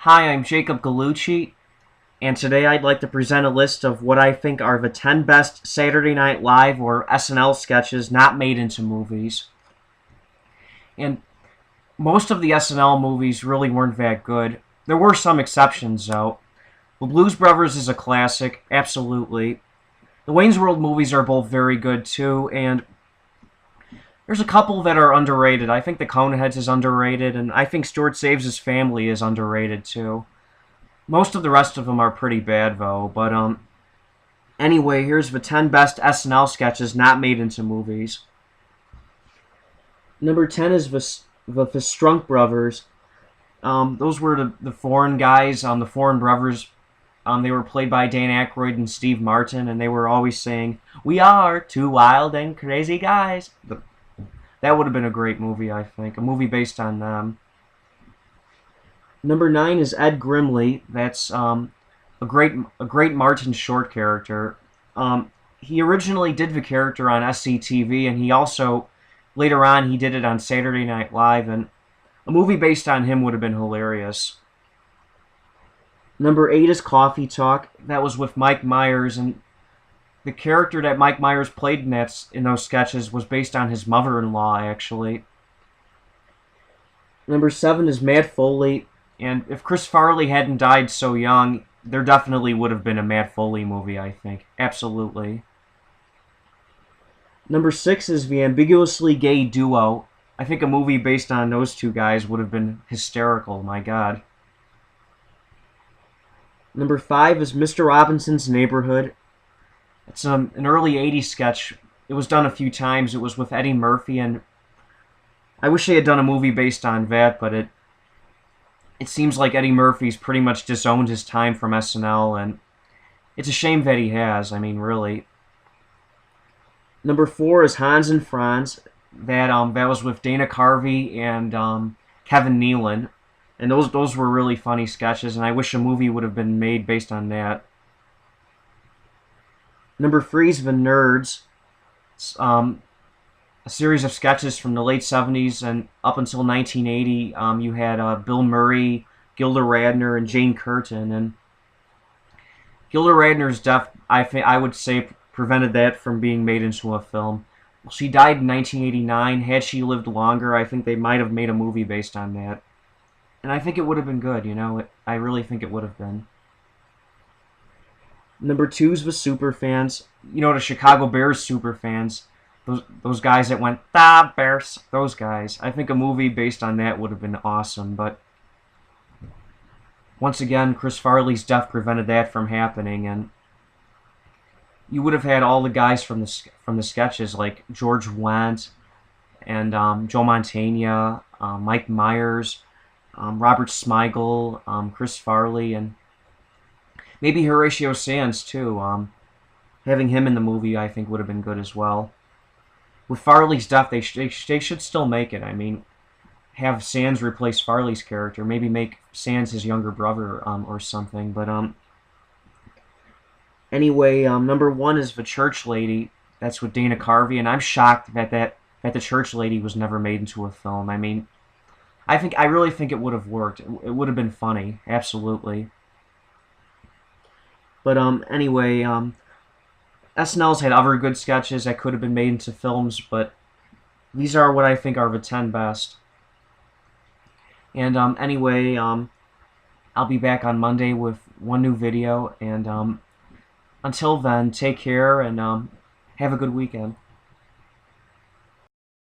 Hi, I'm Jacob Gallucci, and today I'd like to present a list of what I think are the 10 best Saturday Night Live or SNL sketches not made into movies. And most of the SNL movies really weren't that good. There were some exceptions, though. The Blues Brothers is a classic, absolutely. The Wayne's World movies are both very good, too, and there's a couple that are underrated. I think the Coneheads is underrated, and I think Stuart Saves His Family is underrated, too. Most of the rest of them are pretty bad, though. But anyway, here's the 10 best SNL sketches not made into movies. Number 10 is the Strunk Brothers. Those were the foreign guys, the foreign brothers. They were played by Dan Aykroyd and Steve Martin, and they were always saying, "We are two wild and crazy guys." That would have been a great movie, I think. A movie based on them. Number 9 is Ed Grimley. That's a great Martin Short character. He originally did the character on SCTV, and he also later on he did it on Saturday Night Live, and a movie based on him would have been hilarious. Number 8 is Coffee Talk. That was with Mike Myers, and the character that Mike Myers played in those sketches was based on his mother-in-law, actually. Number 7 is Matt Foley. And if Chris Farley hadn't died so young, there definitely would have been a Matt Foley movie, I think. Absolutely. Number 6 is The Ambiguously Gay Duo. I think a movie based on those two guys would have been hysterical, my God. Number 5 is Mr. Robinson's Neighborhood. It's an early 80s sketch. It was done a few times. It was with Eddie Murphy, and I wish they had done a movie based on that, but it seems like Eddie Murphy's pretty much disowned his time from SNL, and it's a shame that he has. I mean, really. Number 4 is Hans and Franz. That was with Dana Carvey and Kevin Nealon, and those were really funny sketches. And I wish a movie would have been made based on that. Number 3 is The Nerds. It's, a series of sketches from the late 70s and up until 1980. You had Bill Murray, Gilda Radner, and Jane Curtin. And Gilda Radner's death, I would say, prevented that from being made into a film. Well, she died in 1989. Had she lived longer, I think they might have made a movie based on that. And I think it would have been good, you know. I really think it would have been. Number 2 is the Superfans. You know, the Chicago Bears Superfans. Those guys that went, "The Bears," those guys. I think a movie based on that would have been awesome, but once again, Chris Farley's death prevented that from happening, and you would have had all the guys from the sketches, like George Wendt and Joe Mantegna, Mike Myers, Robert Smigel, Chris Farley, and maybe Horatio Sands, too. Having him in the movie, I think, would have been good as well. With Farley's death, they should still make it. I mean, have Sands replace Farley's character. Maybe make Sands his younger brother or something. But anyway, number 1 is The Church Lady. That's with Dana Carvey, and I'm shocked that The Church Lady was never made into a film. I mean, I really think it would have worked. It would have been funny, absolutely. But anyway, SNL's had other good sketches that could have been made into films, but these are what I think are the 10 best. And anyway, I'll be back on Monday with one new video, and until then, take care and have a good weekend.